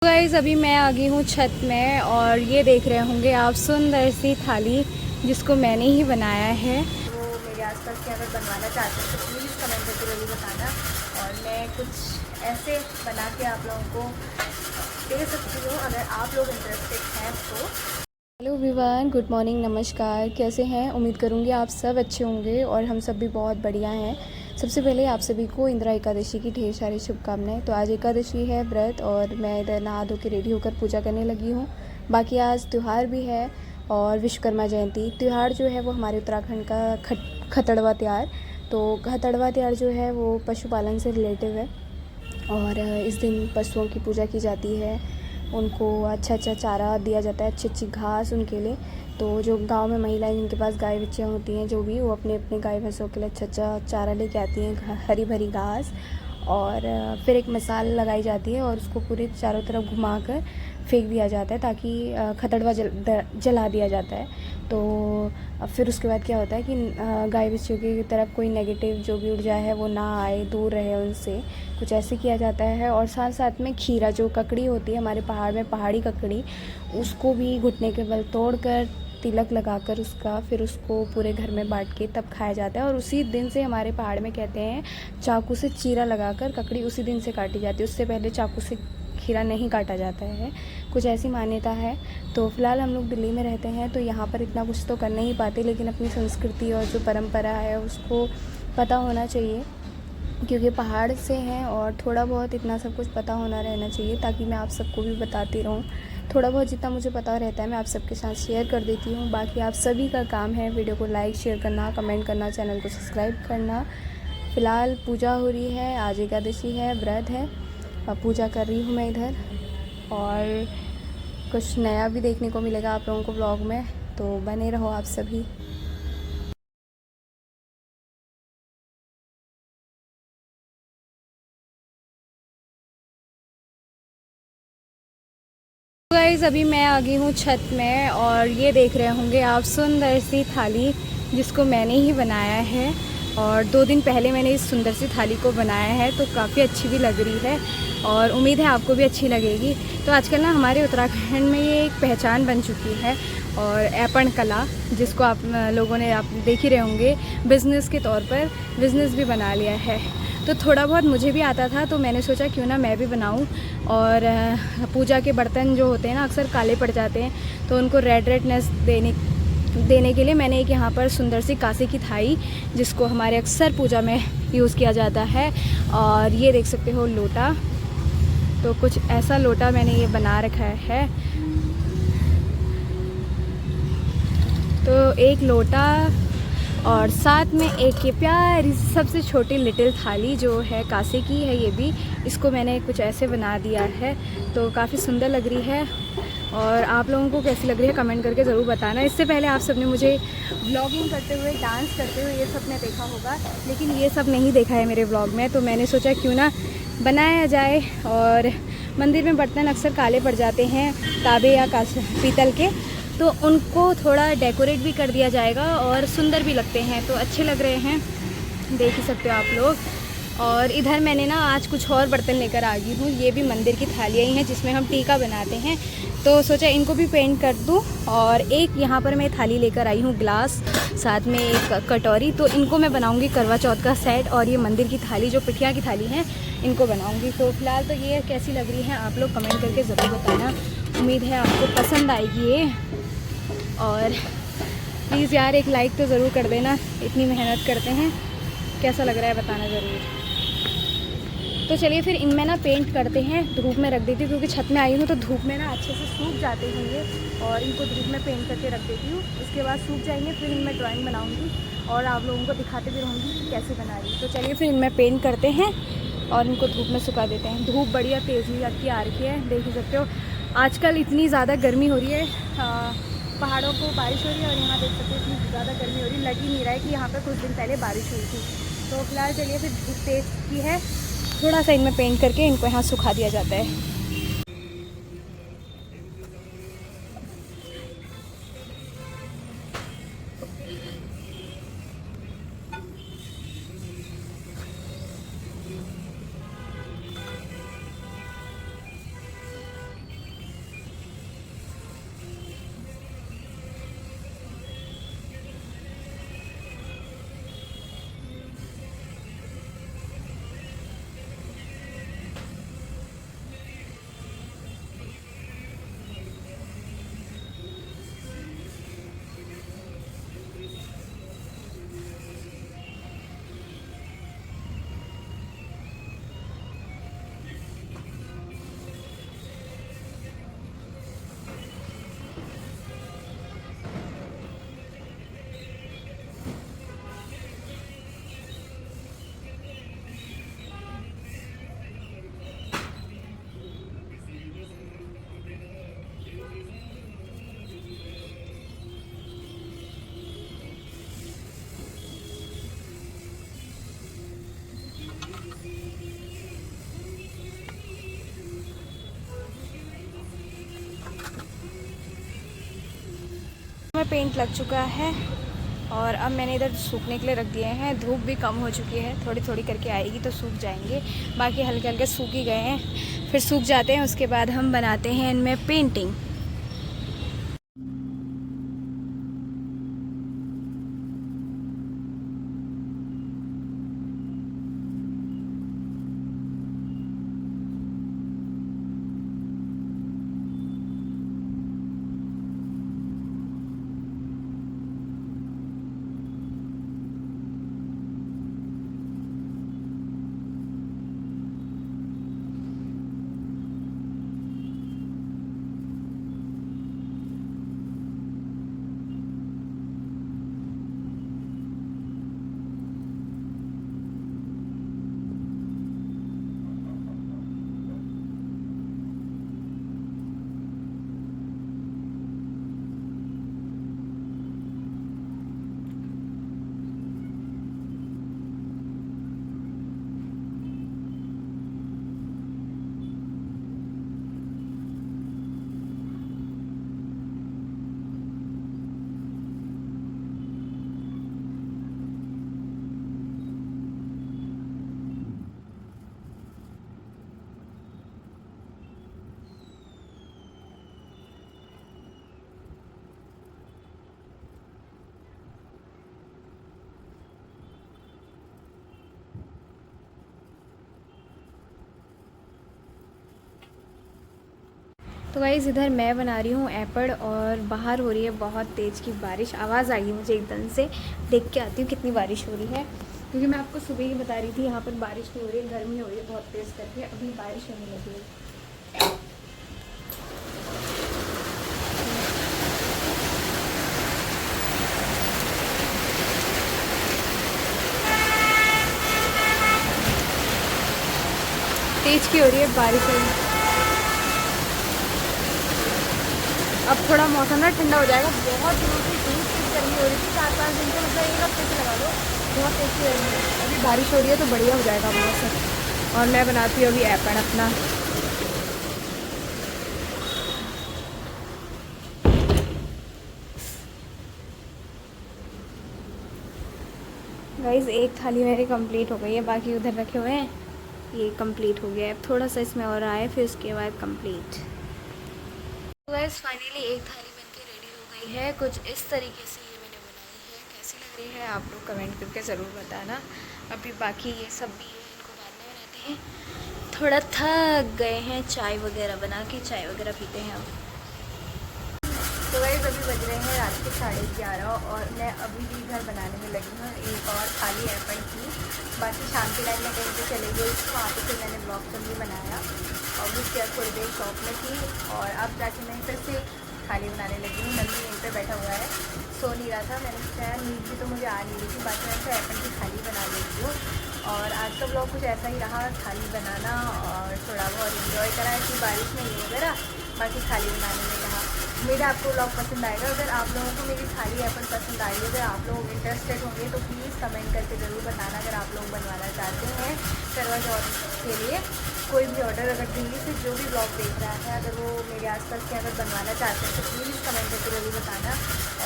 Guys अभी मैं आ गई हूँ छत में और ये देख रहे होंगे आप सुंदर सी थाली जिसको मैंने ही बनाया है। वो मेरे आसपास के अगर बनवाना चाहते हैं तो प्लीज़ कमेंट करके ज़रूर बताना और मैं कुछ ऐसे बना के आप लोगों को दे सकती हूँ अगर आप लोग इंटरेस्टेड हैं तो। हेलो एवरीवन, गुड मॉर्निंग, नमस्कार। कैसे हैं? उम्मीद करूँगी आप सब अच्छे होंगे और हम सब भी बहुत बढ़िया हैं। सबसे पहले आप सभी को इंदिरा एकादशी की ढेर सारी शुभकामनाएं। तो आज एकादशी है, व्रत, और मैं इधर नहा धो के रेडी होकर पूजा करने लगी हूँ। बाकी आज त्यौहार भी है और विश्वकर्मा जयंती। त्यौहार जो है वो हमारे उत्तराखंड का खतड़वा त्यौहार। तो खतड़वा त्यौहार जो है वो पशुपालन से रिलेटिव है और इस दिन पशुओं की पूजा की जाती है। उनको अच्छा चारा दिया जाता है, अच्छी घास उनके लिए। तो जो गांव में महिलाएं जिनके पास गाय बच्चियाँ होती हैं, जो भी, वो अपने अपने गाय भैंसों के लिए अच्छा चारा लेके आती हैं, हरी भरी घास। और फिर एक मिसाल लगाई जाती है और उसको पूरी चारों तरफ घुमाकर फेंक दिया जाता है ताकि खतड़वा जला दिया जाता है। तो फिर उसके बाद क्या होता है कि गाय बच्चियों की तरफ कोई नेगेटिव जो भी ऊर्जा है वो ना आए, दूर रहे उनसे, कुछ ऐसे किया जाता है। और साथ साथ में खीरा, जो ककड़ी होती है हमारे पहाड़ में, पहाड़ी ककड़ी, उसको भी घुटने के बल तोड़कर तिलक लगाकर उसका फिर उसको पूरे घर में बांट के तब खाया जाता है। और उसी दिन से हमारे पहाड़ में कहते हैं चाकू से चीरा लगाकर ककड़ी उसी दिन से काटी जाती है, उससे पहले चाकू से खीरा नहीं काटा जाता है, कुछ ऐसी मान्यता है। तो फ़िलहाल हम लोग दिल्ली में रहते हैं तो यहाँ पर इतना कुछ तो कर नहीं पाते, लेकिन अपनी संस्कृति और जो परंपरा है उसको पता होना चाहिए, क्योंकि पहाड़ से हैं और थोड़ा बहुत इतना सब कुछ पता होना रहना चाहिए, ताकि मैं आप सबको भी बताती रहूँ। थोड़ा बहुत जितना मुझे पता रहता है मैं आप सबके साथ शेयर कर देती हूँ। बाकी आप सभी का काम है वीडियो को लाइक शेयर करना, कमेंट करना, चैनल को सब्सक्राइब करना। फ़िलहाल पूजा हो रही है, आज एकादशी है, व्रत है, पूजा कर रही हूँ मैं इधर। और कुछ नया भी देखने को मिलेगा आप लोगों को व्लॉग में, तो बने रहो आप सभी। गाइस अभी मैं आ गई हूँ छत में और ये देख रहे होंगे आप सुंदर सी थाली जिसको मैंने ही बनाया है। और 2 दिन पहले मैंने इस सुंदर सी थाली को बनाया है, तो काफ़ी अच्छी भी लग रही है और उम्मीद है आपको भी अच्छी लगेगी। तो आजकल ना हमारे उत्तराखंड में ये एक पहचान बन चुकी है और ऐपण कला, जिसको आप लोगों ने आप देख ही रहे होंगे, बिज़नेस के तौर पर बिज़नेस भी बना लिया है। तो थोड़ा बहुत मुझे भी आता था, तो मैंने सोचा क्यों ना मैं भी बनाऊं। और पूजा के बर्तन जो होते हैं ना अक्सर काले पड़ जाते हैं, तो उनको रेडनेस देने के लिए मैंने एक यहाँ पर सुंदर सी कांसे की थाई, जिसको हमारे अक्सर पूजा में यूज़ किया जाता है। और ये देख सकते हो लोटा, तो कुछ ऐसा लोटा मैंने ये बना रखा है। तो एक लोटा और साथ में एक ये प्यारी सबसे छोटी लिटिल थाली जो है कांसे की है, ये भी, इसको मैंने कुछ ऐसे बना दिया है। तो काफ़ी सुंदर लग रही है और आप लोगों को कैसी लग रही है कमेंट करके ज़रूर बताना। इससे पहले आप सबने मुझे व्लॉगिंग करते हुए, डांस करते हुए, ये सब ने देखा होगा, लेकिन ये सब नहीं देखा है मेरे व्लॉग में, तो मैंने सोचा क्यों ना बनाया जाए। और मंदिर में बर्तन अक्सर काले पड़ जाते हैं, तांबे या पीतल के, तो उनको थोड़ा डेकोरेट भी कर दिया जाएगा और सुंदर भी लगते हैं, तो अच्छे लग रहे हैं, देख ही सकते हो आप लोग। और इधर मैंने ना आज कुछ और बर्तन लेकर आ गई हूँ, ये भी मंदिर की थालियाँ ही हैं जिसमें हम टीका बनाते हैं, तो सोचा इनको भी पेंट कर दूँ। और एक यहाँ पर मैं थाली लेकर आई हूँ ग्लास, साथ में एक कटोरी, तो इनको मैं बनाऊँगी करवा चौथ का सेट। और ये मंदिर की थाली जो पिठिया की थाली है, इनको बनाऊँगी। तो फिलहाल तो ये कैसी लग रही है आप लोग कमेंट करके ज़रूर बताना, उम्मीद है आपको पसंद आएगी ये। और प्लीज़ यार एक लाइक तो ज़रूर कर देना, इतनी मेहनत करते हैं, कैसा लग रहा है बताना ज़रूर। तो चलिए फिर इनमें ना पेंट करते हैं, धूप में रख देती हूँ, क्योंकि छत में आई हूँ तो धूप में ना अच्छे से सूख जाते हैं ये, और इनको धूप में पेंट करके रख देती हूँ। उसके बाद सूख जाएंगे, फिर इनमें ड्राइंग बनाऊँगी और आप लोगों को दिखाते भी रहूँगी कि कैसे बना रही। तो चलिए फिर इनमें पेंट करते हैं और इनको धूप में सुखा देते हैं। धूप बढ़िया तेज़ी की आ रखी है, देख ही सकते हो। आजकल इतनी ज़्यादा गर्मी हो रही है, पहाड़ों को बारिश हो रही है और यहाँ देख सकते हो इतनी ज़्यादा गर्मी हो रही है, लग ही नहीं रहा है कि यहाँ पर कुछ दिन पहले बारिश हुई थी। तो फिलहाल चलिए फिर धूप तेज़ की है, थोड़ा सा इनमें पेंट करके इनको यहाँ सुखा दिया जाता है। में पेंट लग चुका है और अब मैंने इधर सूखने के लिए रख दिए हैं। धूप भी कम हो चुकी है, थोड़ी थोड़ी करके आएगी तो सूख जाएंगे। बाकी हल्के हल्के सूख ही गए हैं, फिर सूख जाते हैं, उसके बाद हम बनाते हैं इनमें पेंटिंग। तो गाइस इधर मैं बना रही हूँ एपड़ और बाहर हो रही है बहुत तेज़ की बारिश। आवाज़ आई मुझे एकदम से, देख के आती हूँ कितनी बारिश हो रही है, क्योंकि मैं आपको सुबह ही बता रही थी यहाँ पर बारिश नहीं हो रही है, गर्मी हो रही है बहुत तेज़ करके। अभी बारिश होने लगी है। तेज़ की हो रही है बारिश हो रही है। अब थोड़ा मौसम ना ठंडा हो जाएगा। बहुत दिनों से इतनी तेज़ गर्मी हो रही थी, 4-5 दिन से, मतलब एक हफ्ते से लगा लो बहुत तेज़ की गर्मी है। अभी बारिश हो रही है तो बढ़िया हो जाएगा मौसम। और मैं बनाती हूँ अभी एपन अपना। गाइस एक थाली मेरी कंप्लीट हो गई है, बाकी उधर रखे हुए हैं। ये कंप्लीट हो गया है, थोड़ा सा इसमें और आया, फिर उसके बाद कंप्लीट। तो गाइस फाइनली एक थाली बनके रेडी हो गई है। कुछ इस तरीके से ये मैंने बनाई है। कैसी लग रही है आप लोग कमेंट करके ज़रूर बताना। अभी बाकी ये सब भी है, इनको बाद में बनाते हैं। थोड़ा थक गए हैं चाय वगैरह बना के, चाय वगैरह पीते हैं अब। तो गाइस अभी बज रहे हैं रात के 11:30 और मैं अभी भी घर बनाने में लगी हूँ एक और थाली एपल की। बाकी शाम के टाइम में कहीं पे चले गई थी, वहाँ पे फिर मैंने ब्लॉग सब भी बनाया और उसके बाद थोड़ी देर शॉप में थी और अब जाके मैं फिर से थाली बनाने लगी हूँ। नंदी यहीं पे बैठा हुआ है, सो नहीं रहा था। मैंने सोचा नींद भी तो मुझे आ नहीं रही थी, बाकी मैं तो एपल की थाली बना लेती हूँ। और आज का ब्लॉग कुछ ऐसा ही रहा, थाली बनाना और थोड़ा बहुत इन्जॉय करा ऐसी बारिश में ये वगैरह, बाकी थाली बनाने में रहा। उम्मीद है आपको ब्लॉग पसंद आएगा। अगर आप लोगों को मेरी थाली एपल पसंद आई है, अगर आप लोग इंटरेस्टेड होंगे तो प्लीज़ कमेंट करके ज़रूर बताना। अगर आप लोग बनवाना चाहते हैं करवा चौथ के लिए कोई भी ऑर्डर, अगर दिल्ली से जो भी ब्लॉग देख रहा है अगर वो मेरे आसपास के अगर बनवाना चाहते हैं तो प्लीज़ कमेंट करके ज़रूर बताना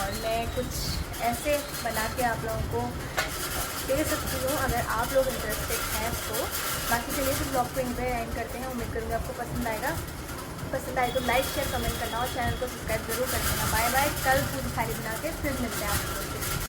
और मैं कुछ ऐसे बना के आप लोगों को दे सकती हूँ अगर आप लोग इंटरेस्टेड हैं तो। बाकी चलिए फिर ब्लॉग को यहीं पर एंड करते हैं। उम्मीद करूँगी आपको पसंद आएगा। पसंद आए तो लाइक शेयर कमेंट करना और चैनल को सब्सक्राइब जरूर कर देना। बाय बाय, कल पूरी थाली बना के फिर मिलते हैं आप लोगों से।